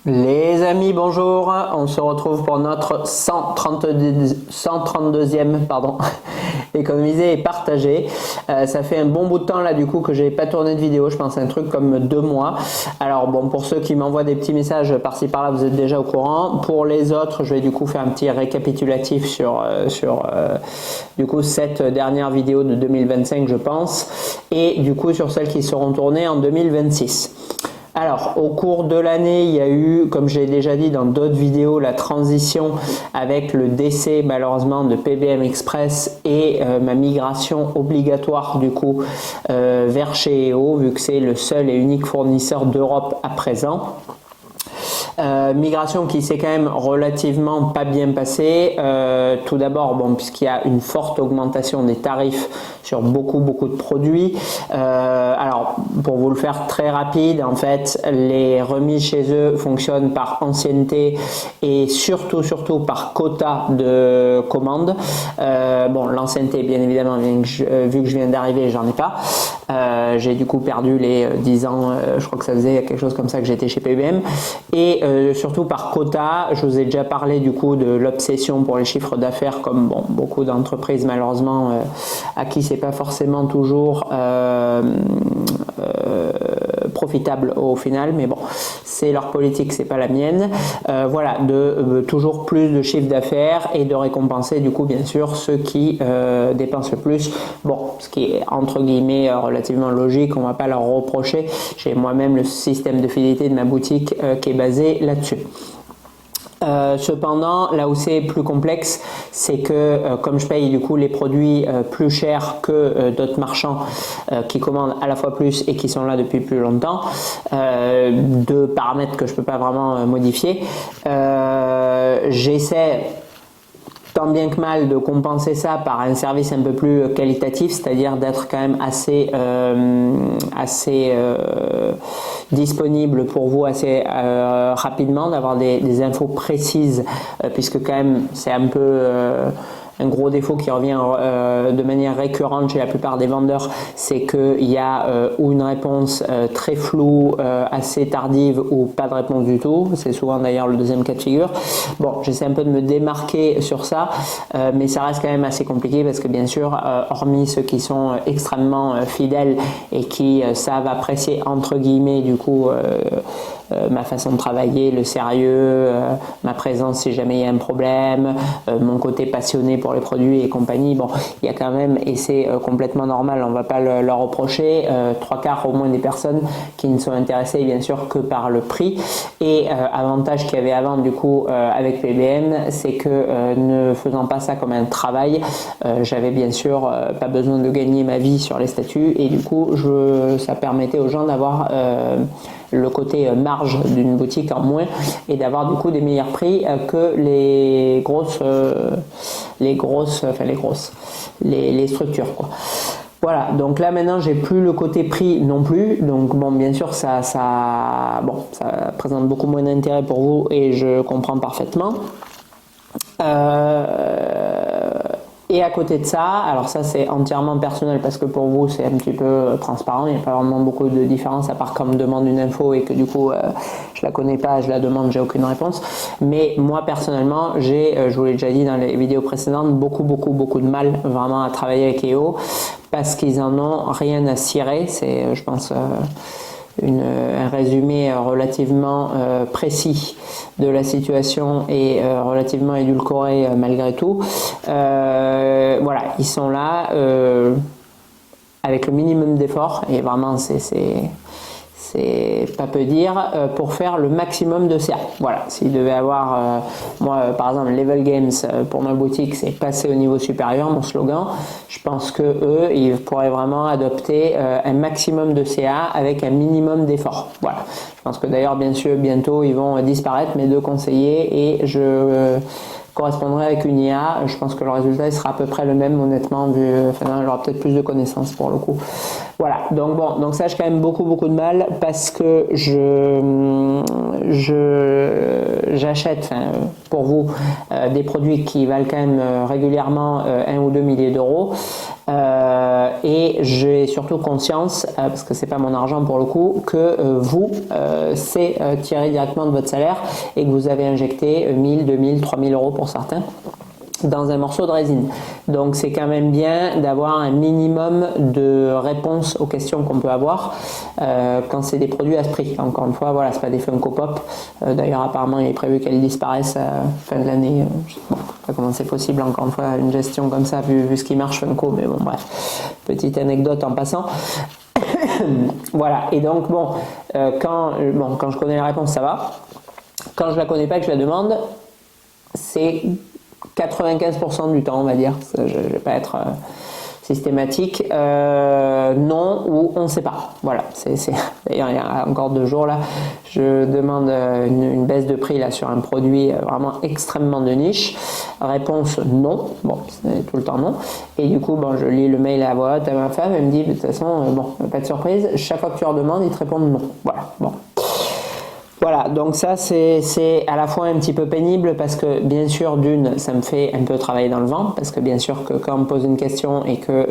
Les amis, bonjour. On se retrouve pour notre 132e économiser et partager. Ça fait un bon bout de temps là du coup que j'ai pas tourné de vidéo, je pense un truc comme 2 mois. Alors bon, pour ceux qui m'envoient des petits messages par-ci par-là, vous êtes déjà au courant. Pour les autres, je vais du coup faire un petit récapitulatif sur du coup cette dernière vidéo de 2025 je pense, et du coup sur celles qui seront tournées en 2026. Alors, au cours de l'année, il y a eu, comme j'ai déjà dit dans d'autres vidéos, la transition avec le décès malheureusement de PBM Express et ma migration obligatoire du coup vers chez EO, vu que c'est le seul et unique fournisseur d'Europe à présent. Migration qui s'est quand même relativement pas bien passée. Tout d'abord, bon, puisqu'il y a une forte augmentation des tarifs sur beaucoup de produits. Alors, pour vous le faire très rapide, en fait, les remises chez eux fonctionnent par ancienneté et surtout par quota de commandes. Bon, l'ancienneté, bien évidemment, vu que je viens d'arriver, j'en ai pas. J'ai du coup perdu les 10 ans, je crois que ça faisait quelque chose comme ça que j'étais chez PBM. Et surtout par quota, je vous ai déjà parlé du coup de l'obsession pour les chiffres d'affaires, comme bon, beaucoup d'entreprises malheureusement à qui c'est pas forcément toujours profitable au final, mais bon, c'est leur politique, c'est pas la mienne. Voilà, de toujours plus de chiffre d'affaires et de récompenser du coup bien sûr ceux qui dépensent le plus. Bon, ce qui est entre guillemets relativement logique, on va pas leur reprocher. J'ai moi-même le système de fidélité de ma boutique qui est basé là-dessus. Cependant, là où c'est plus complexe, c'est que comme je paye du coup les produits plus chers que d'autres marchands qui commandent à la fois plus et qui sont là depuis plus longtemps, deux paramètres que je peux pas vraiment modifier, j'essaie tant bien que mal de compenser ça par un service un peu plus qualitatif, c'est-à-dire d'être quand même assez disponible pour vous assez rapidement, d'avoir des infos précises, puisque quand même c'est un peu un gros défaut qui revient de manière récurrente chez la plupart des vendeurs, c'est qu'il y a ou une réponse très floue, assez tardive, ou pas de réponse du tout. C'est souvent d'ailleurs le deuxième cas de figure. Bon, j'essaie un peu de me démarquer sur ça, mais ça reste quand même assez compliqué parce que bien sûr, hormis ceux qui sont extrêmement fidèles et qui savent apprécier entre guillemets du coup ma façon de travailler, le sérieux, ma présence si jamais il y a un problème, mon côté passionné pour les produits et compagnie, bon, il y a quand même, et c'est complètement normal, on ne va pas leur reprocher, 3/4 au moins des personnes qui ne sont intéressées bien sûr que par le prix. Et avantage qu'il y avait avant du coup avec PBM, c'est que ne faisant pas ça comme un travail, j'avais bien sûr pas besoin de gagner ma vie sur les statuts, et du coup ça permettait aux gens d'avoir le côté marge d'une boutique en moins et d'avoir du coup des meilleurs prix que les structures quoi. Voilà, donc là maintenant j'ai plus le côté prix non plus, donc bon bien sûr ça présente beaucoup moins d'intérêt pour vous et je comprends parfaitement. Et à côté de ça, alors ça c'est entièrement personnel parce que pour vous c'est un petit peu transparent, il n'y a pas vraiment beaucoup de différence à part quand on me demande une info et que du coup je la connais pas, je la demande, j'ai aucune réponse. Mais moi personnellement, je vous l'ai déjà dit dans les vidéos précédentes, beaucoup de mal vraiment à travailler avec EO parce qu'ils en ont rien à cirer, c'est je pense un résumé relativement précis de la situation et relativement édulcoré malgré tout. Voilà, ils sont là avec le minimum d'efforts et vraiment c'est pas peu dire, pour faire le maximum de CA. Voilà, s'il devait avoir, moi par exemple Level Games pour ma boutique c'est passer au niveau supérieur, mon slogan, je pense que eux ils pourraient vraiment adopter un maximum de CA avec un minimum d'effort. Voilà, je pense que d'ailleurs bien sûr bientôt ils vont disparaître mes deux conseillers et je correspondrait avec une IA, je pense que le résultat il sera à peu près le même honnêtement, vu, enfin, il aura peut-être plus de connaissances pour le coup. Voilà, donc bon, donc ça j'ai quand même beaucoup de mal parce que j'achète pour vous des produits qui valent quand même régulièrement 1 ou 2 milliers d'euros. Et j'ai surtout conscience, parce que c'est pas mon argent pour le coup, que vous, c'est tiré directement de votre salaire et que vous avez injecté 1000, 2000, 3000 euros pour certains dans un morceau de résine. Donc c'est quand même bien d'avoir un minimum de réponses aux questions qu'on peut avoir quand c'est des produits à ce prix. Encore une fois, voilà, c'est pas des Funko Pop. D'ailleurs, apparemment, il est prévu qu'elles disparaissent à la fin de l'année. Je sais pas comment c'est possible, encore une fois, une gestion comme ça, vu ce qui marche Funko, mais bon, bref. Petite anecdote en passant. Voilà, et donc quand je connais la réponse, ça va. Quand je la connais pas et que je la demande, c'est 95% du temps, on va dire. Je ne vais pas être systématique. Non ou on ne sait pas. Voilà. D'ailleurs, il y a encore 2 jours, là, je demande une baisse de prix là, sur un produit vraiment extrêmement de niche. Réponse non. Bon, c'est tout le temps non. Et du coup, je lis le mail à voix haute à ma femme. Elle me dit, de toute façon, pas de surprise. Chaque fois que tu leur demandes, ils te répondent non. Voilà. Bon. Voilà, donc ça c'est à la fois un petit peu pénible parce que bien sûr ça me fait un peu travailler dans le vent parce que bien sûr que quand on me pose une question et que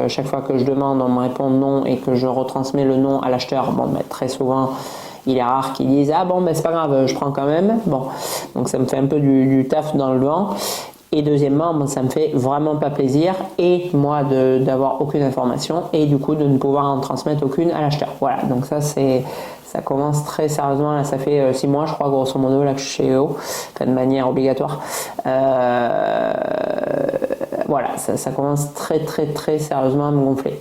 chaque fois que je demande on me répond non et que je retransmets le non à l'acheteur, très souvent il est rare qu'ils disent ah bon c'est pas grave je prends quand même, donc ça me fait un peu du taf dans le vent. Et deuxièmement, ça me fait vraiment pas plaisir et moi d'avoir aucune information et du coup de ne pouvoir en transmettre aucune à l'acheteur. Voilà, donc ça commence très sérieusement, là ça fait 6 mois je crois grosso modo là que je suis chez EO, de manière obligatoire. Voilà, ça commence très sérieusement à me gonfler.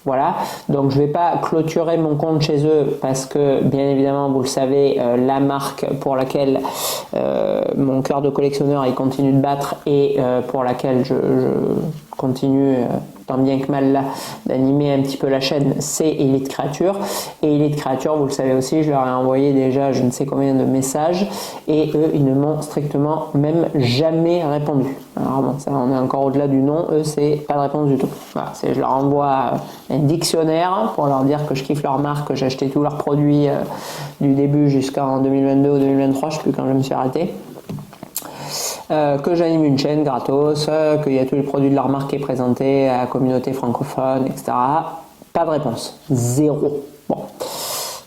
Voilà, donc je ne vais pas clôturer mon compte chez eux parce que bien évidemment vous le savez, la marque pour laquelle mon cœur de collectionneur il continue de battre et pour laquelle je continue tant bien que mal là d'animer un petit peu la chaîne, c'est Elite Creature. Et Elite Creature, vous le savez aussi, je leur ai envoyé déjà je ne sais combien de messages et eux ils ne m'ont strictement même jamais répondu. Alors ça, on est encore au-delà du non, eux c'est pas de réponse du tout. Voilà, je leur envoie un dictionnaire pour leur dire que je kiffe leur marque, que j'ai acheté tous leurs produits du début jusqu'en 2022 ou 2023, je sais plus quand je me suis arrêté. Que j'anime une chaîne gratos, qu'il y a tous les produits de leur marque qui est présenté à la communauté francophone, etc. Pas de réponse. 0. Bon.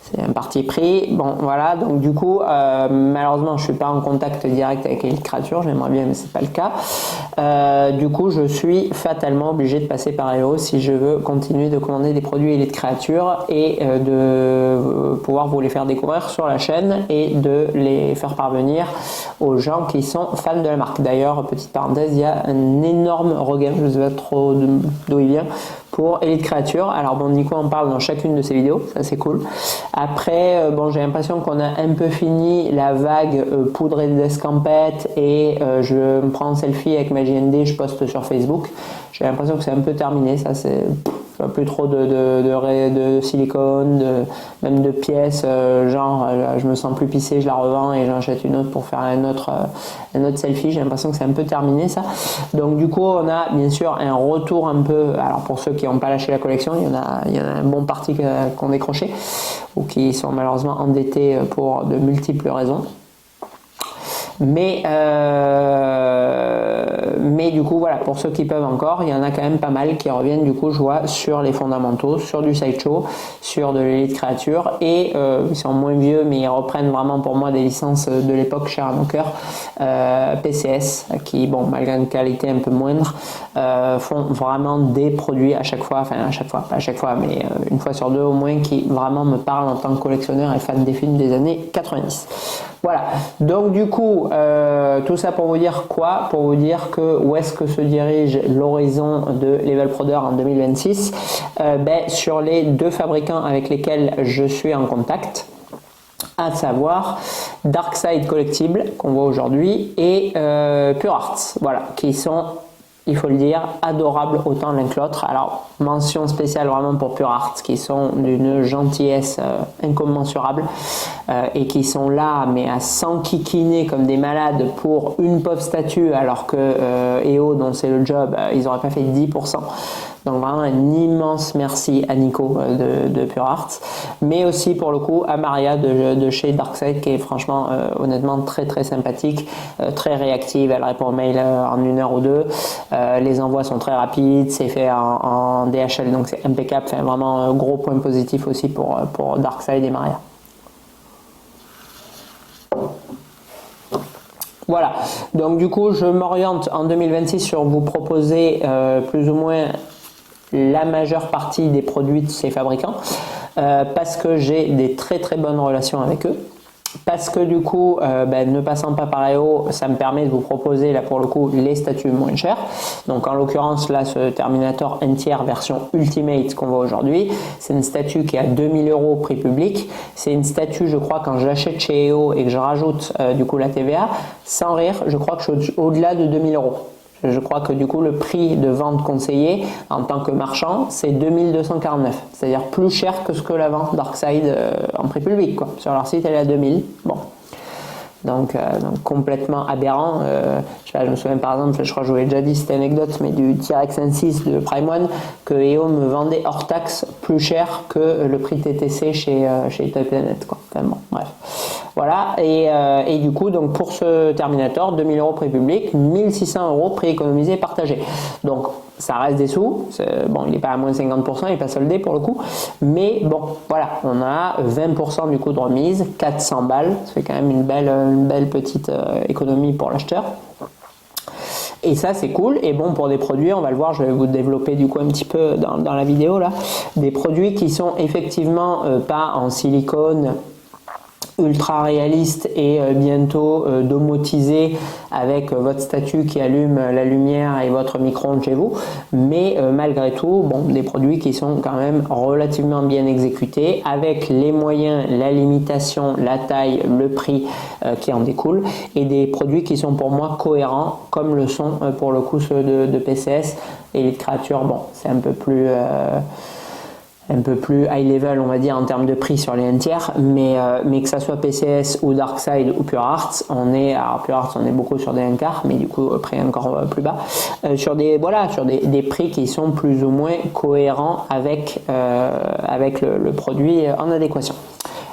C'est un parti pris. Bon, voilà. Donc, du coup, malheureusement, je ne suis pas en contact direct avec Elite Creature. J'aimerais bien, mais ce n'est pas le cas. Du coup, je suis fatalement obligé de passer par EO si je veux continuer de commander des produits Elite Creature et de pouvoir vous les faire découvrir sur la chaîne et de les faire parvenir aux gens qui sont fans de la marque. D'ailleurs, petite parenthèse, il y a un énorme regain, je ne sais pas trop d'où il vient, pour Elite Creature. Alors Nico en parle dans chacune de ses vidéos, ça c'est cool. Après, j'ai l'impression qu'on a un peu fini la vague poudre d'escampette et je me prends en selfie avec ma JND, je poste sur Facebook. J'ai l'impression que c'est un peu terminé, ça c'est plus trop de silicone, même de pièces, je me sens plus pissé, je la revends et j'en achète une autre pour faire un autre selfie. J'ai l'impression que c'est un peu terminé ça. Donc du coup on a bien sûr un retour un peu, alors pour ceux qui n'ont pas lâché la collection, il y en a un bon parti qui ont décroché ou qui sont malheureusement endettés pour de multiples raisons. Mais du coup voilà, pour ceux qui peuvent encore, il y en a quand même pas mal qui reviennent du coup je vois sur les fondamentaux, sur du sideshow, sur de l'Elite Creature et ils sont moins vieux mais ils reprennent vraiment pour moi des licences de l'époque chères à mon cœur, PCS qui malgré une qualité un peu moindre font vraiment des produits à chaque fois, pas à chaque fois mais une fois sur deux au moins qui vraiment me parlent en tant que collectionneur et fan des films des années 90. Voilà, donc du coup, tout ça pour vous dire quoi? Pour vous dire que où est-ce que se dirige l'horizon de Level Prodder en 2026? Sur les 2 fabricants avec lesquels je suis en contact, à savoir Darkside Collectible qu'on voit aujourd'hui et Pure Arts, voilà, qui sont, il faut le dire, adorables autant l'un que l'autre. Alors, mention spéciale vraiment pour Pure Arts, qui sont d'une gentillesse incommensurable et qui sont là, mais à s'enquiquiner comme des malades pour une pauvre statue, alors que EO, dont c'est le job, ils n'auraient pas fait 10% Donc vraiment un immense merci à Nico de Pure Art, mais aussi pour le coup à Maria de chez Darkside qui est franchement honnêtement très très sympathique, très réactive, elle répond aux mails en 1 heure ou 2, les envois sont très rapides, c'est fait en DHL donc c'est impeccable, enfin, vraiment un gros point positif aussi pour Darkside et Maria. Voilà, donc du coup je m'oriente en 2026 sur vous proposer plus ou moins la majeure partie des produits de ces fabricants parce que j'ai des très très bonnes relations avec eux. Parce que du coup, ne passant pas par EO, ça me permet de vous proposer là pour le coup les statues moins chères. Donc en l'occurrence là, ce Terminator NTR version Ultimate qu'on voit aujourd'hui, c'est une statue qui est à 2000 € prix public. C'est une statue, je crois, quand je l'achète chez EO et que je rajoute du coup la TVA, sans rire, je crois que je suis au-delà de 2000 €. Je crois que du coup le prix de vente conseillé en tant que marchand c'est 2249, c'est-à-dire plus cher que ce que la vente Darkside en prix public quoi. Sur leur site elle est à 2000. Bon. Donc complètement aberrant. Je me souviens par exemple, je crois que je vous l'ai déjà dit cette anecdote, mais du T-Rex N6 de Prime One que EO me vendait hors taxe plus cher que le prix TTC chez Toy Planet quoi. Enfin, bon, bref. Voilà, et du coup, donc pour ce Terminator, 2000 € prix public, 1600 € prix économisé et partagé. Donc ça reste des sous, bon, il n'est pas à moins 50%, il n'est pas soldé pour le coup, mais bon, voilà, on a 20% du coût de remise, 400 balles, ça fait quand même une belle petite économie pour l'acheteur. Et ça c'est cool, et bon pour des produits, on va le voir, je vais vous développer du coup un petit peu dans la vidéo là, des produits qui sont effectivement pas en silicone, ultra réaliste et bientôt domotisé avec votre statue qui allume la lumière et votre micro-ondes chez vous, mais malgré tout bon, des produits qui sont quand même relativement bien exécutés avec les moyens, la limitation, la taille, le prix qui en découle, et des produits qui sont pour moi cohérents comme le sont pour le coup ceux de PCS. Elite Creature, bon c'est un peu plus high level on va dire en termes de prix sur les NTR, mais que ça soit PCS ou Darkside ou Pure Art, Pure Art on est beaucoup sur des NCAR, mais du coup prix encore plus bas, sur des prix qui sont plus ou moins cohérents avec le produit en adéquation.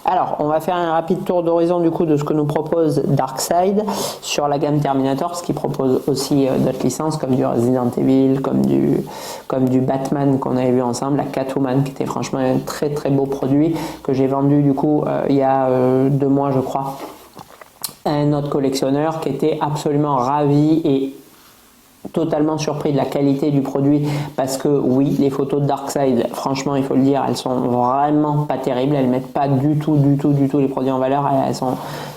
Alors, on va faire un rapide tour d'horizon du coup de ce que nous propose Darkside sur la gamme Terminator, ce qui propose aussi d'autres licences comme du Resident Evil, comme du Batman qu'on avait vu ensemble, la Catwoman qui était franchement un très très beau produit que j'ai vendu du coup il y a 2 mois je crois à un autre collectionneur qui était absolument ravi et totalement surpris de la qualité du produit, parce que oui, les photos de Darkside, franchement il faut le dire, elles sont vraiment pas terribles, elles mettent pas du tout les produits en valeur,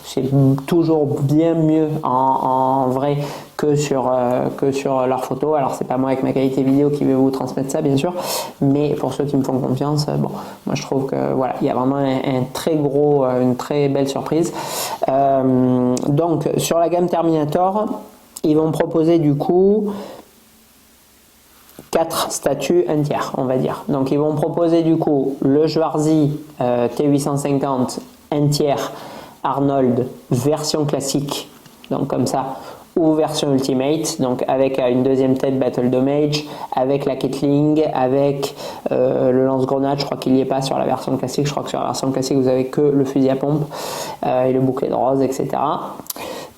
c'est toujours bien mieux en vrai que sur leurs photos. Alors c'est pas moi avec ma qualité vidéo qui vais vous transmettre ça bien sûr, mais pour ceux qui me font confiance, bon, moi je trouve que voilà, il y a vraiment une très belle surprise. Donc sur la gamme Terminator, ils vont proposer du coup 4 statues entières, on va dire. Donc ils vont proposer du coup le Schwarzy T850 entière Arnold version classique, donc comme ça, ou version Ultimate, donc avec une deuxième tête Battle Damage, avec la Gatling, avec le lance-grenade. Je crois qu'il n'y est pas sur la version classique, je crois que sur la version classique vous avez que le fusil à pompe et le bouclier de rose, etc.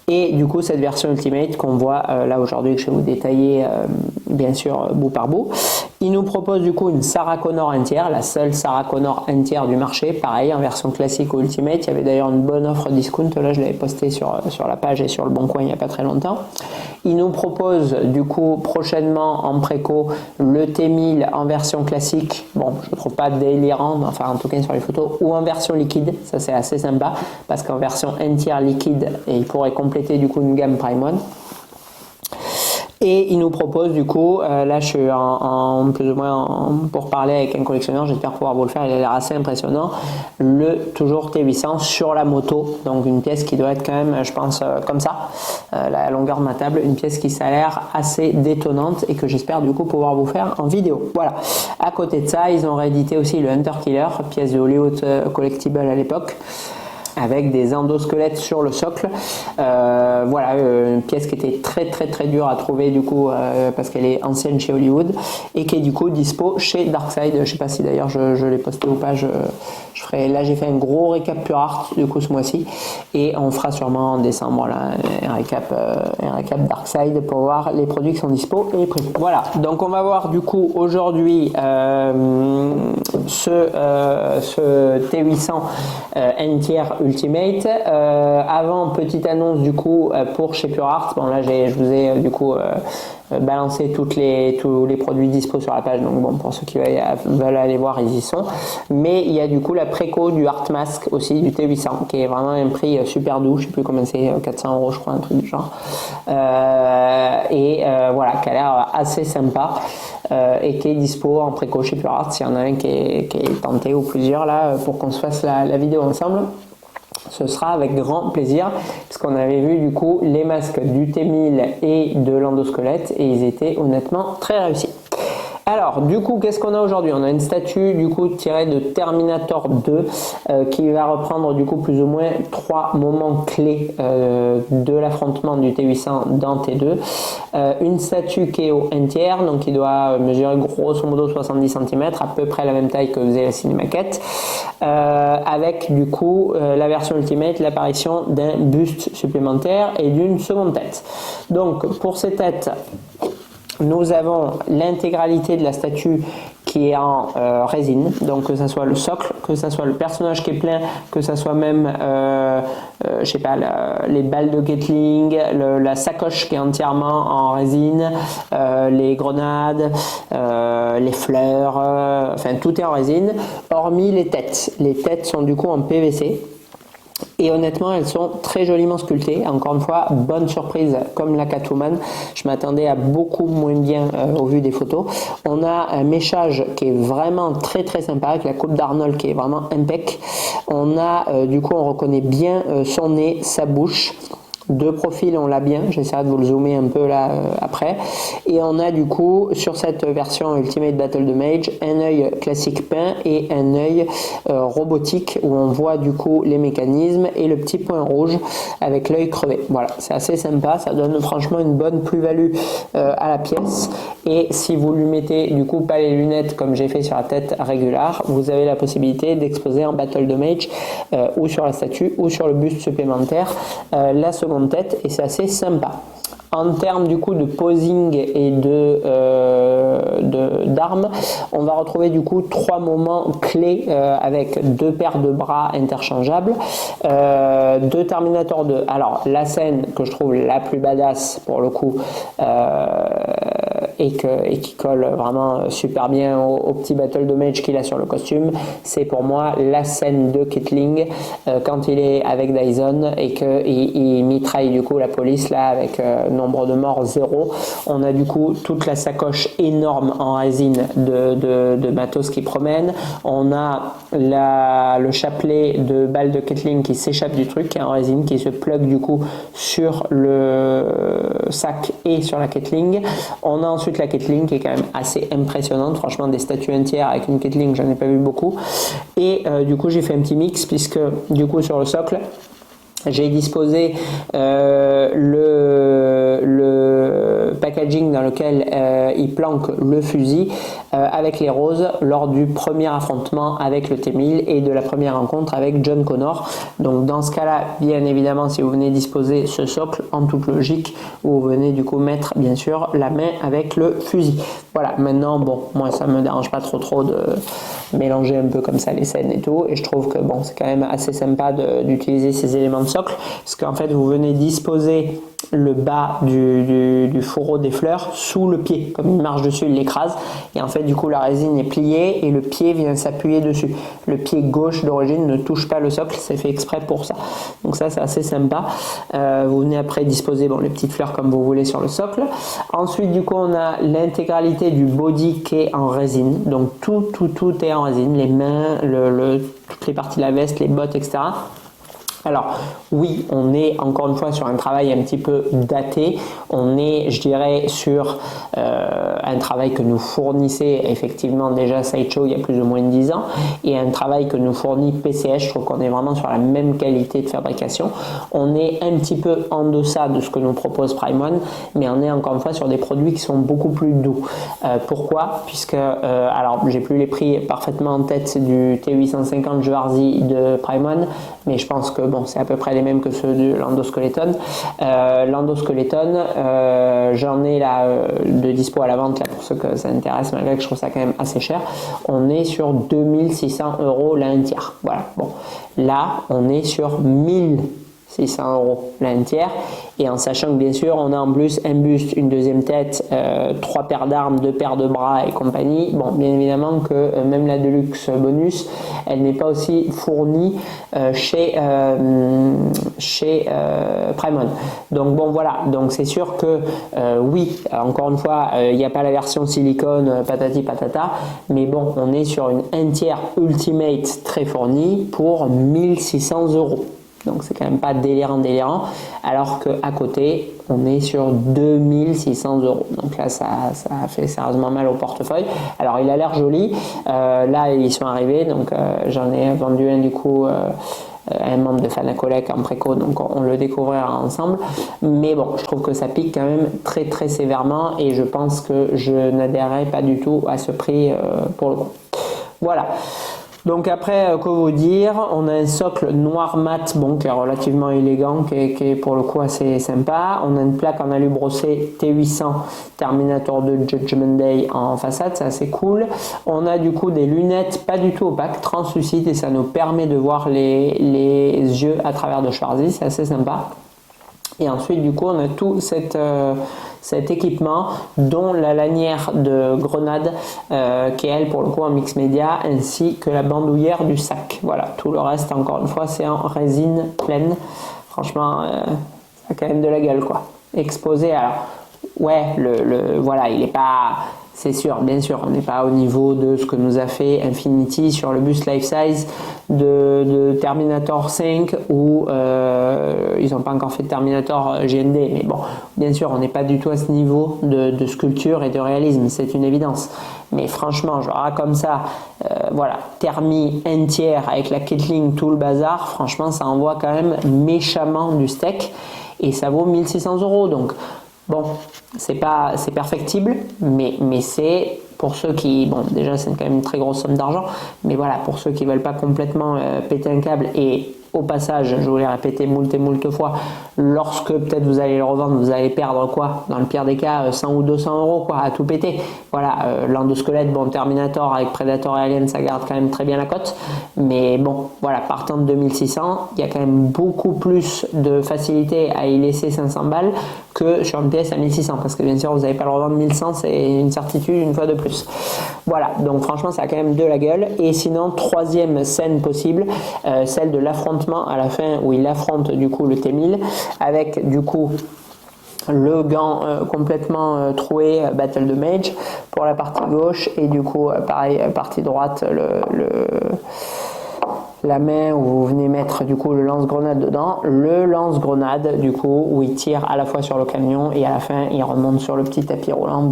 Et du coup cette version Ultimate qu'on voit là aujourd'hui, que je vais vous détailler bien sûr bout par bout. Il nous propose du coup une Sarah Connor entière, la seule Sarah Connor entière du marché, pareil en version classique ou Ultimate. Il y avait d'ailleurs une bonne offre discount, là je l'avais posté sur la page et sur le Bon Coin il n'y a pas très longtemps. Il nous propose du coup prochainement en préco le T1000 en version classique, bon je ne trouve pas délirant, enfin en tout cas sur les photos, ou en version liquide, ça c'est assez sympa parce qu'en version entière liquide, et il pourrait compléter du coup une gamme Prime One. Et il nous propose du coup, là je suis plus ou moins pour parler avec un collectionneur, j'espère pouvoir vous le faire, il a l'air assez impressionnant, le toujours T800 sur la moto, donc une pièce qui doit être quand même, je pense, comme ça, la longueur de ma table, une pièce qui a l'air assez détonnante et que j'espère du coup pouvoir vous faire en vidéo. Voilà. À côté de ça, ils ont réédité aussi le Hunter Killer, pièce de Hollywood Collectible à l'époque. avec des endosquelettes sur le socle. Voilà, une pièce qui était très dure à trouver du coup parce qu'elle est ancienne chez Hollywood et qui est du coup dispo chez Darkside. Je sais pas si d'ailleurs je l'ai posté ou pas. Je ferai, là j'ai fait un gros récap Pure Art du coup ce mois-ci et on fera sûrement en décembre là, un récap Darkside pour voir les produits qui sont dispo et les prix. Voilà, donc on va voir du coup aujourd'hui ce T800 NTR Ultimate. Avant, petite annonce du coup pour chez Pure Art. Bon là je vous ai du coup balancé tous les produits dispo sur la page, donc bon, pour ceux qui veulent aller voir, ils y sont. Mais il y a du coup la préco du Art Mask aussi, du T800, qui est vraiment un prix super doux, je sais plus combien c'est, 400 € je crois, un truc du genre. Voilà, qui a l'air assez sympa et qui est dispo en préco chez Pure Art, s'il y en a un qui est tenté ou plusieurs là, pour qu'on se fasse la vidéo ensemble. Ce sera avec grand plaisir, puisqu'on avait vu du coup les masques du T1000 et de l'endosquelette et ils étaient honnêtement très réussis. Alors du coup, qu'est-ce qu'on a aujourd'hui? On a une statue du coup tirée de Terminator 2 qui va reprendre du coup plus ou moins 3 moments clés de l'affrontement du T800 dans T2. Une statue qui est au NTR, donc qui doit mesurer grosso modo 70 cm, à peu près la même taille que faisait la Cinemaquette, avec du coup la version Ultimate, l'apparition d'un buste supplémentaire et d'une seconde tête. Donc pour ces têtes, nous avons l'intégralité de la statue qui est en résine, donc que ce soit le socle, que ce soit le personnage qui est plein, que ce soit même je sais pas, les balles de Gatling, la sacoche qui est entièrement en résine, les grenades, les fleurs, enfin tout est en résine, hormis les têtes. Les têtes sont du coup en PVC. Et honnêtement, elles sont très joliment sculptées. Encore une fois, bonne surprise comme la Catwoman. Je m'attendais à beaucoup moins bien au vu des photos. On a un méchage qui est vraiment très sympa avec la coupe d'Arnold qui est vraiment impec. On a du coup, on reconnaît bien son nez, sa bouche. De profil, on l'a bien, j'essaierai de vous le zoomer un peu là après. Et on a du coup sur cette version Ultimate Battle de Mage un œil classique peint et un œil robotique où on voit du coup les mécanismes et le petit point rouge avec l'œil crevé. Voilà, c'est assez sympa, ça donne franchement une bonne plus-value à la pièce. Et si vous lui mettez du coup pas les lunettes comme j'ai fait sur la tête régulière, vous avez la possibilité d'exposer en Battle de Mage ou sur la statue ou sur le buste supplémentaire la seconde tête et c'est assez sympa. En termes du coup de posing et d'armes, on va retrouver du coup 3 moments clés avec 2 paires de bras interchangeables de Terminator 2. Alors la scène que je trouve la plus badass pour le coup et qui colle vraiment super bien au petit battle de mage qu'il a sur le costume, c'est pour moi la scène de Gatling quand il est avec Dyson et qu'il mitraille du coup la police là avec nombre de morts 0. On a du coup toute la sacoche énorme en résine de matos qui promène. On a le chapelet de balles de Gatling qui s'échappe du truc, qui est en résine, qui se plug du coup sur le sac et sur la Gatling. On a ensuite la Gatling qui est quand même assez impressionnante, franchement des statues entières avec une Gatling j'en ai pas vu beaucoup. Et du coup j'ai fait un petit mix puisque du coup sur le socle j'ai disposé le packaging dans lequel il planque le fusil avec les roses lors du premier affrontement avec le T1000 et de la première rencontre avec John Connor. Donc dans ce cas-là, bien évidemment, si vous venez disposer ce socle, en toute logique, vous venez du coup mettre bien sûr la main avec le fusil. Voilà, maintenant, bon, moi ça me dérange pas trop de mélanger un peu comme ça les scènes et tout, et je trouve que bon, c'est quand même assez sympa d'utiliser ces éléments de socle, parce qu'en fait vous venez disposer le bas du fourreau des fleurs sous le pied, comme il marche dessus, il l'écrase, et en fait du coup la résine est pliée et le pied vient s'appuyer dessus. Le pied gauche d'origine ne touche pas le socle, c'est fait exprès pour ça. Donc ça c'est assez sympa. Vous venez après disposer les petites fleurs comme vous voulez sur le socle. Ensuite du coup on a l'intégralité du body qui est en résine, donc tout est en résine, les mains, toutes les parties de la veste, les bottes, etc. Alors oui, on est encore une fois sur un travail un petit peu daté. On est, je dirais, sur un travail que nous fournissait effectivement déjà Sideshow il y a plus ou moins 10 ans et un travail que nous fournit PCH. Je trouve qu'on est vraiment sur la même qualité de fabrication. On est un petit peu en deçà de ce que nous propose Prime One, mais on est encore une fois sur des produits qui sont beaucoup plus doux. Pourquoi? Puisque, alors j'ai plus les prix parfaitement en tête du T850 Schwarzy de Prime One, mais je pense que bon, c'est à peu près les mêmes que ceux du Lando Skeleton. Lando Skeleton, j'en ai là de dispo à la vente là, pour ceux que ça intéresse, malgré que je trouve ça quand même assez cher. On est sur 2600 € la 1/3. Voilà, bon. Là, on est sur 1600 € la 1/3, et en sachant que bien sûr on a en plus un buste, une deuxième tête, 3 paires d'armes, 2 paires de bras et compagnie. Bon, bien évidemment que même la Deluxe Bonus, elle n'est pas aussi fournie chez Prime One. Donc bon voilà, donc c'est sûr que oui, encore une fois, il n'y a pas la version silicone patati patata, mais bon, on est sur une 1/3 Ultimate très fournie pour 1600 €. Donc c'est quand même pas délirant, alors qu'à côté, on est sur 2600 €. Donc là, ça fait sérieusement mal au portefeuille. Alors il a l'air joli. Là, ils sont arrivés, donc j'en ai vendu un du coup. Un membre de Fanacolec en préco, donc on le découvrira ensemble. Mais bon, je trouve que ça pique quand même très très sévèrement, et je pense que je n'adhérerai pas du tout à ce prix pour le coup. Voilà. Donc après, que vous dire, on a un socle noir mat, bon, qui est relativement élégant, qui est pour le coup assez sympa. On a une plaque en alu brossé T800 Terminator 2 Judgment Day en façade, c'est assez cool. On a du coup des lunettes pas du tout opaques, translucides, et ça nous permet de voir les yeux à travers de Schwarzy, c'est assez sympa. Et ensuite, du coup, on a tout cet équipement, dont la lanière de grenade, qui est elle pour le coup en mix média, ainsi que la bandoulière du sac. Voilà, tout le reste, encore une fois, c'est en résine pleine. Franchement, ça a quand même de la gueule, quoi. Exposé, alors, ouais, voilà, il n'est pas... C'est sûr, bien sûr, on n'est pas au niveau de ce que nous a fait Infinity sur le buste life size de Terminator 5, où ils n'ont pas encore fait de Terminator GND, mais bon, bien sûr, on n'est pas du tout à ce niveau de sculpture et de réalisme, c'est une évidence. Mais franchement, genre comme ça, voilà, thermie 1/3 avec la Ketling, tout le bazar, franchement, ça envoie quand même méchamment du steak, et ça vaut 1600 €, donc... Bon, c'est perfectible, mais c'est pour ceux qui, bon, déjà c'est quand même une très grosse somme d'argent, mais voilà, pour ceux qui veulent pas complètement péter un câble, et au passage, je vous l'ai répété moult et moult fois, lorsque peut-être vous allez le revendre, vous allez perdre quoi? Dans le pire des cas, 100 ou 200 € quoi, à tout péter. Voilà, l'endosquelette, bon, Terminator avec Predator et Alien, ça garde quand même très bien la cote, mais bon, voilà, partant de 2600, il y a quand même beaucoup plus de facilité à y laisser 500 balles que sur une pièce à 1600, parce que bien sûr, vous n'allez pas le revendre 1100, c'est une certitude une fois de plus. Voilà, donc franchement, ça a quand même de la gueule. Et sinon, troisième scène possible, celle de l'affrontement à la fin, où il affronte du coup le T1000 avec du coup le gant complètement troué, Battle de Mage pour la partie gauche, et du coup pareil, partie droite, la main où vous venez mettre du coup le lance-grenade dedans, le lance-grenade du coup où il tire à la fois sur le camion et à la fin il remonte sur le petit tapis roulant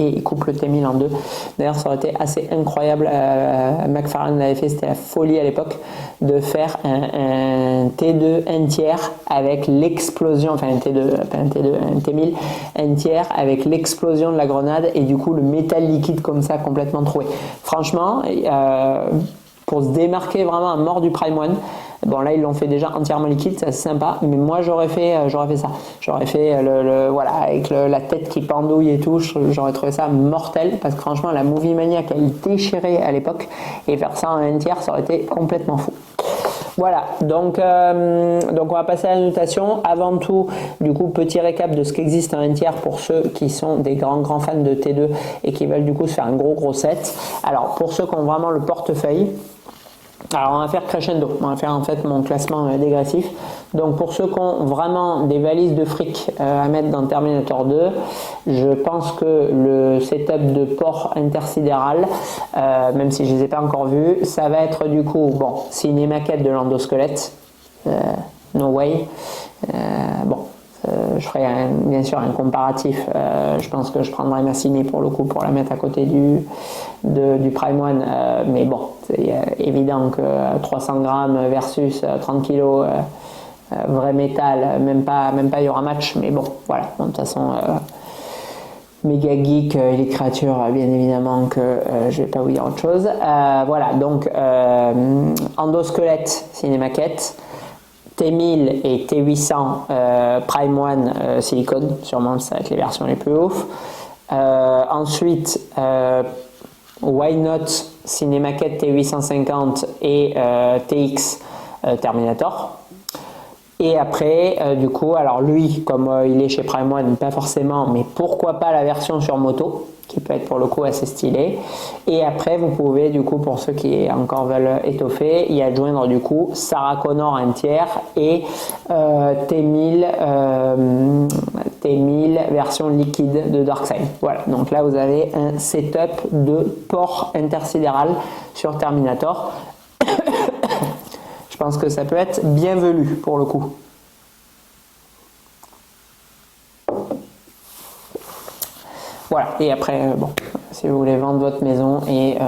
et il coupe le T1000 en deux. D'ailleurs, ça aurait été assez incroyable. McFarlane l'avait fait, c'était la folie à l'époque, de faire un T2 1/3 avec l'explosion, enfin un T2, pas un T2, un T1000 1/3 avec l'explosion de la grenade, et du coup le métal liquide comme ça complètement troué. Franchement, pour se démarquer vraiment à mort du Prime One, bon là ils l'ont fait déjà entièrement liquide, c'est assez sympa, mais moi j'aurais fait ça, j'aurais fait voilà, avec la tête qui pendouille et tout, j'aurais trouvé ça mortel, parce que franchement la Movie Maniac elle déchirait à l'époque, et faire ça en 1/3 ça aurait été complètement fou. Voilà, donc on va passer à la notation. Avant tout, du coup, petit récap de ce qui existe en 1/3 pour ceux qui sont des grands fans de T2 et qui veulent du coup se faire un gros set. Alors pour ceux qui ont vraiment le portefeuille, Alors on va faire crescendo, on va faire en fait mon classement dégressif. Donc pour ceux qui ont vraiment des valises de fric à mettre dans Terminator 2, je pense que le setup de port intersidéral, même si je ne les ai pas encore vus, ça va être du coup, bon, c'est une maquette de l'endosquelette, no way. Bon, je ferai bien sûr un comparatif. Je pense que je prendrai ma ciné pour le coup pour la mettre à côté du Prime One, mais bon, c'est évident que 300 grammes versus 30 kg vrai métal, même pas il y aura match, mais bon, voilà. Bon, de toute façon, méga geek, les créatures, bien évidemment que je vais pas vous dire autre chose. Voilà, donc endosquelette, cinémaquette. T1000 et T800 Prime One silicone, sûrement ça va être les versions les plus ouf. Ensuite, Why Not Cinemaquette T850 et TX Terminator. Et après, du coup, alors lui, comme il est chez Prime One, pas forcément, mais pourquoi pas la version sur moto, qui peut être pour le coup assez stylée. Et après, vous pouvez, du coup, pour ceux qui encore veulent étoffer, y adjoindre du coup Sarah Connor entière et T1000 version liquide de Darkseid. Voilà, donc là vous avez un setup de port intersidéral sur Terminator. Je pense que ça peut être bienvenu pour le coup. Voilà, et après, bon, si vous voulez vendre votre maison et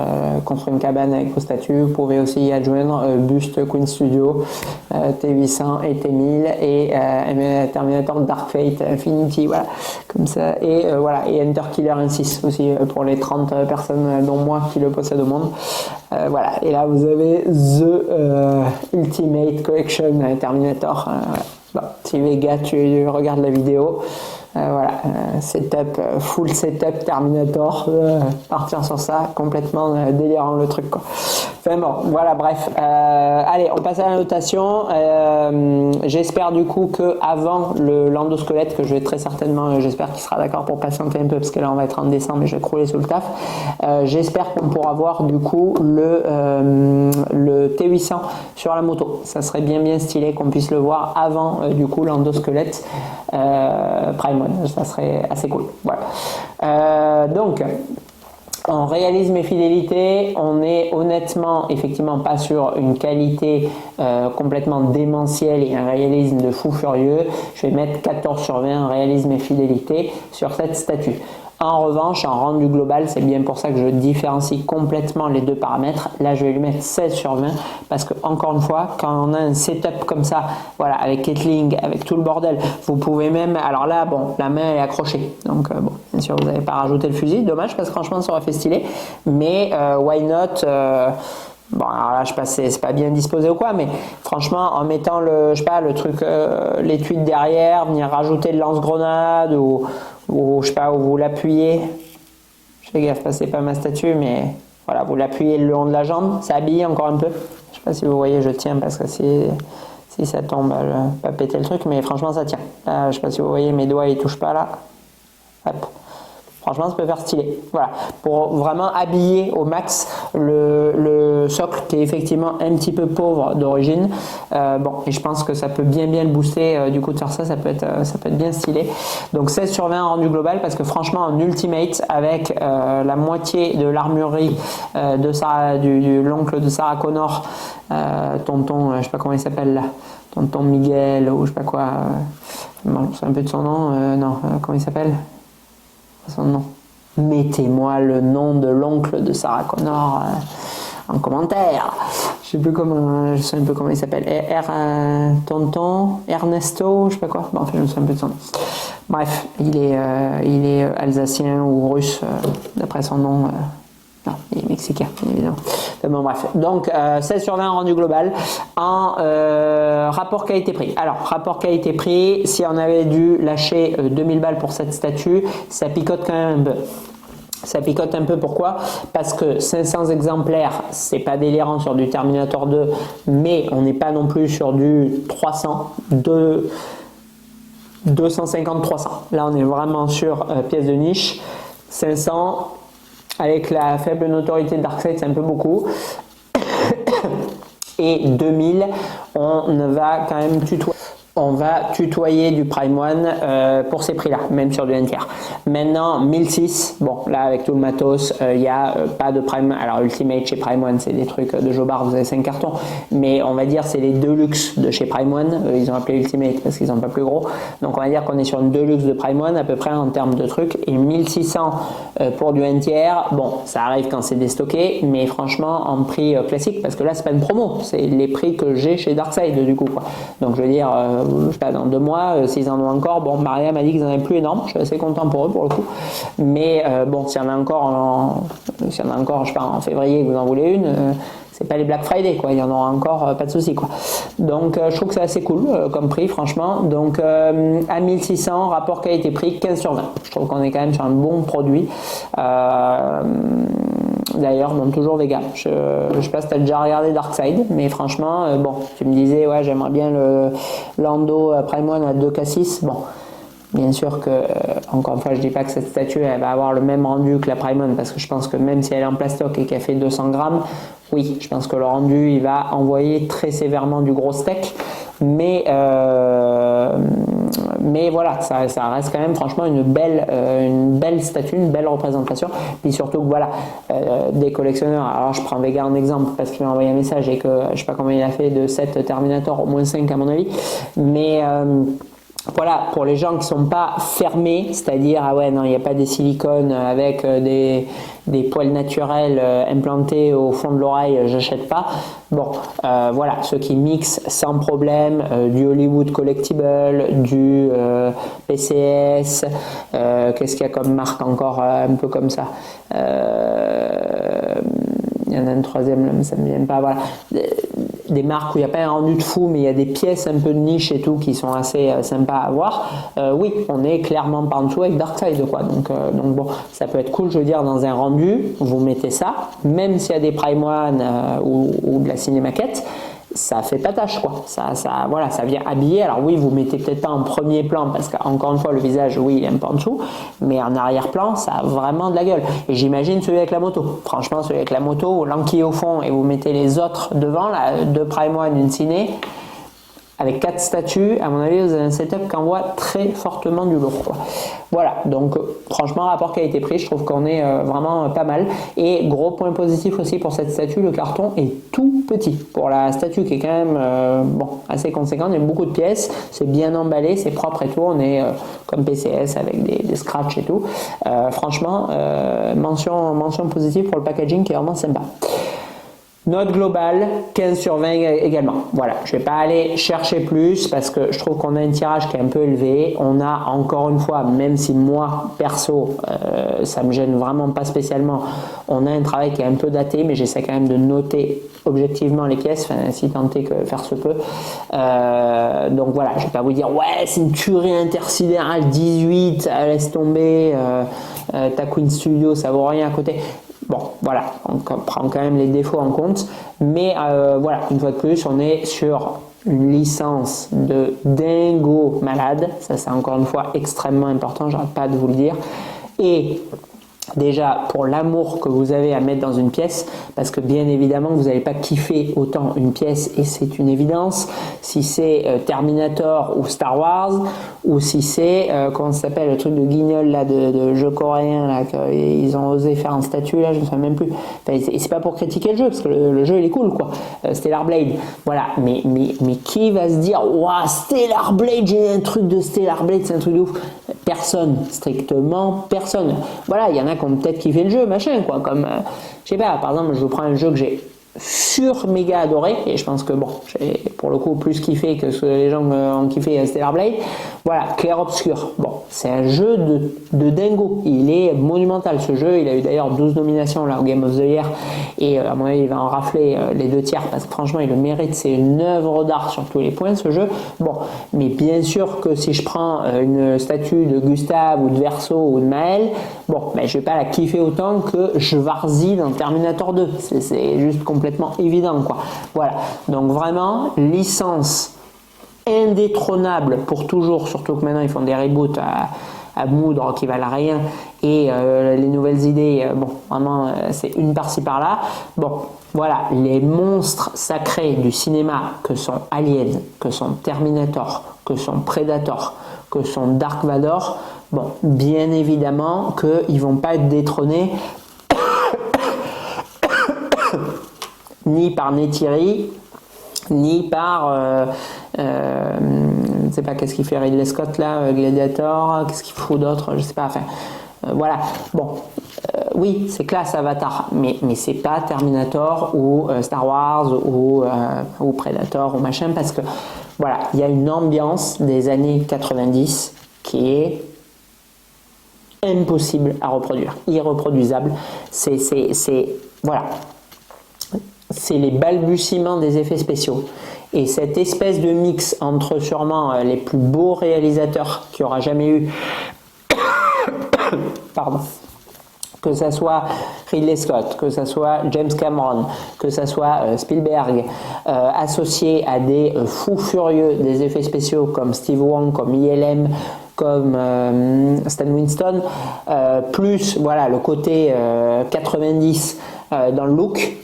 construire une cabane avec vos statues, vous pouvez aussi y adjoindre buste Queen Studio, T800 et T1000 et Terminator Dark Fate Infinity, voilà, comme ça. Et voilà, et Enter Killer 1.6 aussi pour les 30 personnes dont moi qui le possède au monde. Voilà, et là vous avez The Ultimate Collection Terminator. Bon, si Vega, tu regardes la vidéo. Voilà, setup, full setup Terminator, partir sur ça, complètement délirant le truc quoi. Enfin bon, voilà, bref. Allez, on passe à la notation. J'espère du coup que avant l'endosquelette, que je vais très certainement, j'espère qu'il sera d'accord pour patienter un peu parce que là on va être en décembre et je vais crouler sous le taf. J'espère qu'on pourra voir du coup le T800 sur la moto. Ça serait bien stylé qu'on puisse le voir avant du coup l'endosquelette Prime One. Ça serait assez cool. Voilà. Donc en réalisme et fidélité, on est honnêtement, effectivement, pas sur une qualité complètement démentielle et un réalisme de fou furieux. Je vais mettre 14 sur 20 en réalisme et fidélité sur cette statue. En revanche, en rendu global, c'est bien pour ça que je différencie complètement les deux paramètres. Là, je vais lui mettre 16 sur 20 parce que, encore une fois, quand on a un setup comme ça, voilà, avec Ketling, avec tout le bordel, vous pouvez même, alors là, bon, la main est accrochée. Donc, bon, bien sûr, vous n'avez pas rajouté le fusil. Dommage parce que franchement, ça aurait fait stylé. Mais, why not bon, alors là, je sais pas, c'est pas bien disposé ou quoi, mais franchement, en mettant le, je sais pas, le truc, l'étui de derrière, venir rajouter le lance-grenade ou je sais pas, où vous l'appuyez. Je fais gaffe, c'est pas ma statue, mais voilà, vous l'appuyez le long de la jambe, ça habille encore un peu. Je sais pas si vous voyez, je tiens parce que si ça tombe, elle va pas péter le truc, mais franchement, ça tient. Là, je sais pas si vous voyez, mes doigts ils touchent pas là. Hop. Franchement, ça peut faire stylé. Voilà, pour vraiment habiller au max le socle qui est effectivement un petit peu pauvre d'origine. Bon, et je pense que ça peut bien le booster. Du coup, de faire ça, ça peut être bien stylé. Donc 16 sur 20 rendu global parce que franchement, en ultimate avec la moitié de l'armurerie de l'oncle de Sarah Connor, tonton, je sais pas comment il s'appelle là, tonton Miguel ou je sais pas quoi. Je sais un peu de son nom. Non, comment il s'appelle? Son nom. Mettez-moi le nom de l'oncle de Sarah Connor en commentaire. Je sais plus comment, je sais un peu comment il s'appelle. Tonton Ernesto, je sais pas quoi. Bon, enfin, je me souviens un peu de son nom. Bref, il est alsacien ou russe d'après son nom. Non, il est mexicain, bien évidemment. Bon, bref. Donc, 16 sur 20 rendu global en rapport qualité-prix. Alors, rapport qualité-prix, si on avait dû lâcher 2000 balles pour cette statue, ça picote quand même un peu. Ça picote un peu, pourquoi? Parce que 500 exemplaires, c'est pas délirant sur du Terminator 2, mais on n'est pas non plus sur du 300, 250-300. Là, on est vraiment sur pièce de niche. 500, avec la faible notoriété de Darkseid, c'est un peu beaucoup. et 2000, on va quand même tutoyer du Prime One pour ces prix-là, même sur du NTR. Maintenant, 1006, bon, là avec tout le matos, il n'y a pas de Prime. Alors, Ultimate chez Prime One, c'est des trucs de jobard, vous avez 5 cartons, mais on va dire c'est les Deluxe de chez Prime One. Ils ont appelé Ultimate parce qu'ils sont pas plus gros. Donc, on va dire qu'on est sur une Deluxe de Prime One à peu près en termes de trucs. Et 1600 pour du NTR, bon, ça arrive quand c'est déstocké, mais franchement, en prix classique, parce que là, c'est pas une promo, c'est les prix que j'ai chez Darkside du coup, quoi. Donc, je veux dire, je sais pas, dans 2 mois, s'ils en ont encore, bon, Maria m'a dit qu'ils en avaient plus énorme, je suis assez content pour eux pour le coup, mais bon, s'il y en a encore, je sais pas, en février, vous en voulez une, c'est pas les Black Friday, quoi, il y en aura encore, pas de souci, quoi. Donc, je trouve que c'est assez cool comme prix, franchement. Donc, à 1600, rapport qualité-prix, 15 sur 20. Je trouve qu'on est quand même sur un bon produit. D'ailleurs, bon, toujours vegan. Je sais pas si tu as déjà regardé Darkside, mais franchement, bon, tu me disais, ouais, j'aimerais bien le Lando Prime One à 2K6. Bon, bien sûr que, encore une fois, je dis pas que cette statue, elle va avoir le même rendu que la Prime One, parce que je pense que même si elle est en plastoc et qu'elle fait 200 grammes, oui, je pense que le rendu, il va envoyer très sévèrement du gros steak. Mais voilà, ça reste quand même franchement une belle statue, une belle représentation. Puis surtout que voilà, des collectionneurs, alors je prends Vega en exemple parce qu'il m'a envoyé un message et que je sais pas combien il a fait de 7 Terminator, au moins 5 à mon avis, mais voilà, pour les gens qui sont pas fermés, c'est-à-dire ah ouais non, il n'y a pas des silicones avec des poils naturels implantés au fond de l'oreille, j'achète pas. Bon, voilà, ceux qui mixent sans problème du Hollywood Collectible, du PCS, qu'est-ce qu'il y a comme marque encore un peu comme ça, il y en a une troisième là, mais ça me vient pas, voilà. Des marques où il n'y a pas un rendu de fou, mais il y a des pièces un peu de niche et tout qui sont assez sympas à voir. Oui, on est clairement pas en dessous avec Darkside, quoi. Donc bon, ça peut être cool, je veux dire, dans un rendu, vous mettez ça, même s'il y a des Prime One ou de la cinémaquette, ça fait pas tâche, quoi. Voilà, ça vient habiller. Alors oui, vous mettez peut-être pas en premier plan parce qu'encore une fois, le visage, oui, il est un peu en dessous, mais en arrière-plan, ça a vraiment de la gueule. Et j'imagine celui avec la moto. Franchement, celui avec la moto, l'enquille au fond et vous mettez les autres devant, là, 2 Prime One, une ciné. Avec 4 statues, à mon avis, vous avez un setup qui envoie très fortement du lourd, quoi. Voilà, donc franchement, rapport qualité-prix, je trouve qu'on est vraiment pas mal. Et gros point positif aussi pour cette statue, le carton est tout petit. Pour la statue qui est quand même bon, assez conséquente, il y a beaucoup de pièces, c'est bien emballé, c'est propre et tout, on est comme PCS avec des scratchs et tout. Franchement, mention positive pour le packaging qui est vraiment sympa. Note globale, 15 sur 20 également. Voilà, je ne vais pas aller chercher plus parce que je trouve qu'on a un tirage qui est un peu élevé. On a encore une fois, même si moi, perso, ça me gêne vraiment pas spécialement, on a un travail qui est un peu daté, mais j'essaie quand même de noter objectivement les pièces, enfin, si tant est que faire se peut. Donc voilà, je ne vais pas vous dire, ouais, c'est une tuerie intersidérale 18, laisse tomber, ta Queen Studio, ça vaut rien à côté. Bon, voilà, on prend quand même les défauts en compte, mais voilà, une fois de plus, on est sur une licence de dingo malade, ça c'est encore une fois extrêmement important, j'arrête pas de vous le dire, et déjà pour l'amour que vous avez à mettre dans une pièce, parce que bien évidemment vous n'allez pas kiffer autant une pièce, et c'est une évidence, si c'est Terminator ou Star Wars, ou si c'est, comment ça s'appelle, le truc de guignol là, de jeu coréen là, qu'ils ont osé faire en statue là, je ne sais même plus, enfin, et c'est pas pour critiquer le jeu, parce que le jeu il est cool quoi, Stellar Blade, voilà, mais qui va se dire, waouh, Stellar Blade, j'ai un truc de Stellar Blade, c'est un truc de ouf. Personne, strictement personne. Voilà, il y en a qui ont peut-être kiffé le jeu, machin, quoi. Comme, je sais pas, par exemple, je vous prends un jeu que j'ai méga adoré, et je pense que bon, j'ai pour le coup plus kiffé que ce que les gens ont kiffé Stellar Blade. Voilà, Clair Obscur. Bon, c'est un jeu de dingo. Il est monumental ce jeu. Il a eu d'ailleurs 12 nominations là au Game of the Year, et à mon avis, il va en rafler les 2 tiers parce que franchement, il le mérite. C'est une œuvre d'art sur tous les points ce jeu. Bon, mais bien sûr que si je prends une statue de Gustave ou de Verso ou de Maël, bon, ben, je vais pas la kiffer autant que Schwarzy dans Terminator 2. C'est juste complètement évident, quoi. Voilà. Donc vraiment, licence indétrônable pour toujours, surtout que maintenant ils font des reboots à moudre qui valent rien, et les nouvelles idées, bon, vraiment, c'est une par-ci par-là. Bon, voilà, les monstres sacrés du cinéma que sont Alien, que sont Terminator, que sont Predator, que sont Dark Vador, bon, bien évidemment qu'ils ne vont pas être détrônés ni par Neytiri, ni par je ne sais pas qu'est-ce qu'il fait Ridley Scott là, Gladiator, qu'est-ce qu'il fout d'autre, je sais pas, enfin voilà, bon, oui c'est classe Avatar, mais c'est pas Terminator ou Star Wars ou Predator ou machin, parce que voilà, il y a une ambiance des années 90 qui est impossible à reproduire, irreproduisable, voilà, c'est les balbutiements des effets spéciaux. Et cette espèce de mix entre sûrement les plus beaux réalisateurs qu'il y aura jamais eu, pardon, que ça soit Ridley Scott, que ça soit James Cameron, que ça soit Spielberg, associé à des fous furieux des effets spéciaux comme Steve Wong, comme ILM, comme Stan Winston, plus voilà le côté 90 dans le look,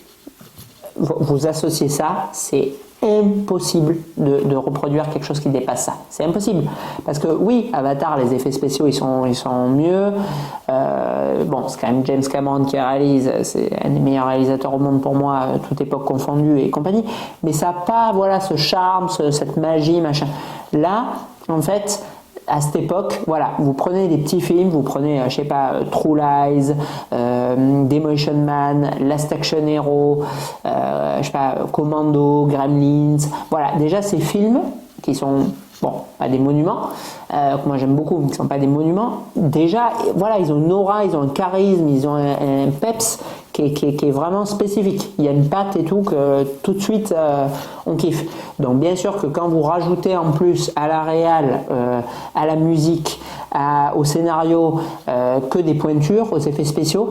vous associez ça, c'est impossible de reproduire quelque chose qui dépasse ça. C'est impossible. Parce que oui, Avatar, les effets spéciaux, ils sont mieux. Bon, c'est quand même James Cameron qui réalise, c'est un des meilleurs réalisateurs au monde pour moi, toute époque confondue et compagnie. Mais ça n'a pas, voilà, ce charme, cette magie, machin. Là, en fait, à cette époque, voilà, vous prenez des petits films, vous prenez, je sais pas, True Lies, Demolition Man, Last Action Hero, je sais pas, Commando, Gremlins, voilà, déjà ces films qui sont, bon, pas des monuments, que moi j'aime beaucoup, mais qui ne sont pas des monuments, déjà, voilà, ils ont une aura, ils ont un charisme, ils ont un peps qui est vraiment spécifique. Il y a une patte et tout que tout de suite on kiffe. Donc bien sûr que quand vous rajoutez en plus à la réal, à la musique, au scénario, que des pointures, aux effets spéciaux,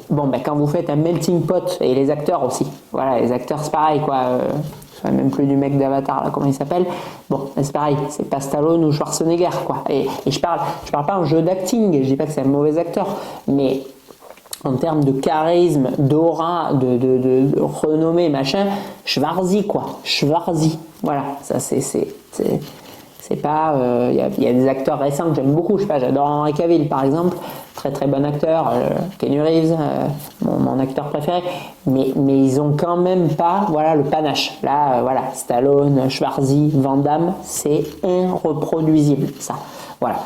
bon ben quand vous faites un melting pot, et les acteurs aussi, voilà, les acteurs c'est pareil quoi. Je ne sais même plus du mec d'Avatar là, comment il s'appelle. Bon, c'est pareil, c'est pas Stallone ou Schwarzenegger quoi. Et je parle pas en jeu d'acting, je dis pas que c'est un mauvais acteur, mais en termes de charisme, d'aura, de renommée, machin, Schwarzy quoi, Schwarzy. Voilà, ça c'est pas. Il y a des acteurs récents que j'aime beaucoup, je sais pas, j'adore Henry Cavill par exemple, très très bon acteur, Keanu Reeves, mon acteur préféré, mais ils ont quand même pas, voilà, le panache. Là, voilà, Stallone, Schwarzy, Van Damme, c'est irreproduisible ça. Voilà.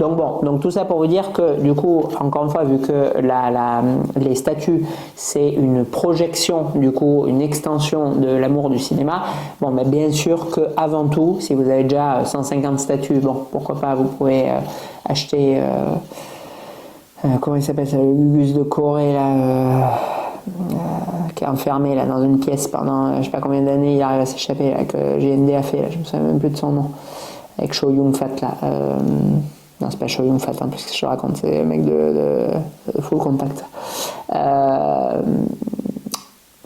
Donc bon, donc tout ça pour vous dire que du coup, encore une fois, vu que les statues c'est une projection, du coup, une extension de l'amour du cinéma, bon, ben bien sûr que avant tout, si vous avez déjà 150 statues, bon, pourquoi pas, vous pouvez acheter, comment il s'appelle ça, le Gugus de Corée là. Qui est enfermé là dans une pièce pendant je sais pas combien d'années, il arrive à s'échapper là, que GND a fait là, je me souviens même plus de son nom, avec Chow Yun-fat là, non c'est pas Chow Yun-fat en plus que je te raconte, c'est le mec de Full Contact, je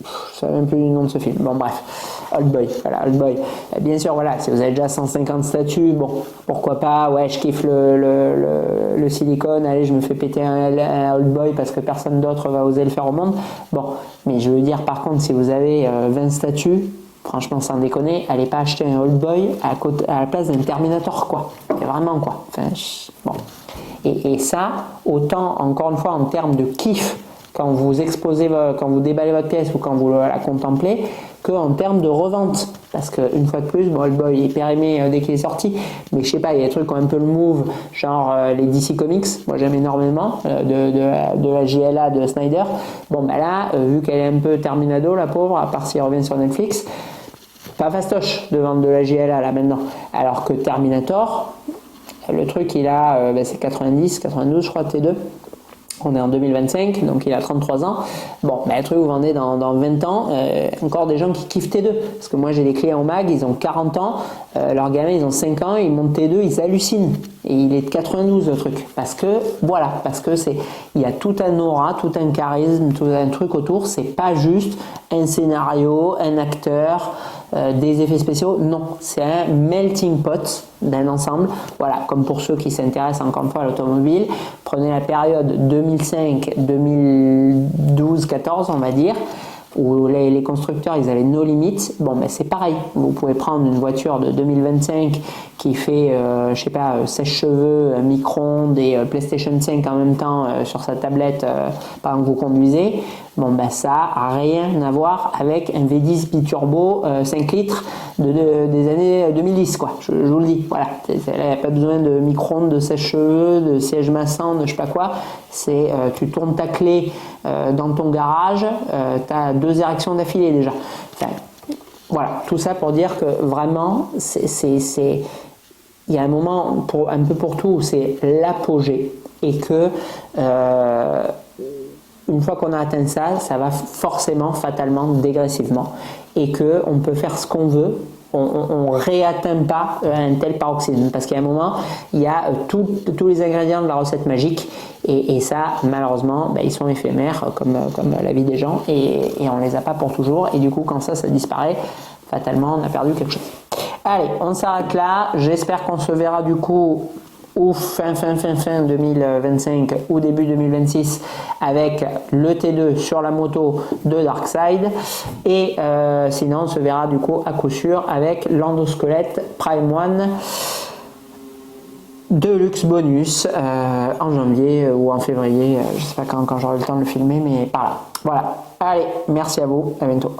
ne sais même plus du nom de ce film, bon bref, Old Boy, voilà, Old Boy. Bien sûr, voilà, si vous avez déjà 150 statues, bon, pourquoi pas, ouais, je kiffe le silicone, allez, je me fais péter un Old Boy parce que personne d'autre va oser le faire au monde. Bon, mais je veux dire, par contre, si vous avez 20 statues, franchement, sans déconner, allez pas acheter un Old Boy à la place d'un Terminator, quoi. C'est vraiment, quoi. Enfin, bon. Et ça, autant, encore une fois, en termes de kiff, quand vous exposez, quand vous déballez votre pièce ou quand vous la contemplez, qu'en termes de revente. Parce qu'une fois de plus, bon, Old Boy est hyper aimé dès qu'il est sorti, mais je sais pas, il y a des trucs qui ont un peu le move, genre les DC Comics, moi j'aime énormément, de la JLA de Snyder. Bon, bah là, vu qu'elle est un peu terminado, la pauvre, à part si elle revient sur Netflix, pas fastoche de vendre de la JLA là maintenant. Alors que Terminator, le truc il a, c'est 90, 92 je crois, T2. On est en 2025, donc il a 33 ans. Bon, le truc, vous vendez dans 20 ans, encore des gens qui kiffent T2. Parce que moi, j'ai des clients en mag, ils ont 40 ans, leurs gamins, ils ont 5 ans, ils montent T2, ils hallucinent. Et il est de 92, le truc. Parce que, voilà, il y a tout un aura, tout un charisme, tout un truc autour. C'est pas juste un scénario, un acteur, des effets spéciaux. Non, c'est un melting pot d'un ensemble. Voilà, comme pour ceux qui s'intéressent encore une fois à l'automobile, prenez la période 2005, 2012, 14, on va dire, où les constructeurs ils avaient no limits. Bon, ben c'est pareil, vous pouvez prendre une voiture de 2025 qui fait je sais pas, sèche-cheveux, micro-ondes et PlayStation 5 en même temps sur sa tablette pendant que vous conduisez. Bon, ben ça a rien à voir avec un V10 biturbo 5 litres des années 2010, quoi. Je vous le dis, voilà, il n'y a pas besoin de micro-ondes, de sèche-cheveux, de siège massant, de je sais pas quoi. C'est tu tournes ta clé dans ton garage, tu as 2 érections d'affilée déjà. Enfin, voilà, tout ça pour dire que vraiment, il y a un moment un peu pour tout où c'est l'apogée et que une fois qu'on a atteint ça, ça va forcément, fatalement, dégressivement et qu'on peut faire ce qu'on veut. On ne réatteint pas un tel paroxysme parce qu'à un moment, il y a tous les ingrédients de la recette magique et ça, malheureusement, ils sont éphémères comme la vie des gens et on ne les a pas pour toujours et du coup, quand ça disparaît, fatalement, on a perdu quelque chose. Allez, on s'arrête là. J'espère qu'on se verra du coup ou fin 2025 ou début 2026 avec le T2 sur la moto de Darkside et sinon on se verra du coup à coup sûr avec l'endosquelette Prime One Deluxe Bonus en janvier ou en février, je sais pas quand j'aurai le temps de le filmer, mais par là. Voilà, allez, merci à vous, à bientôt.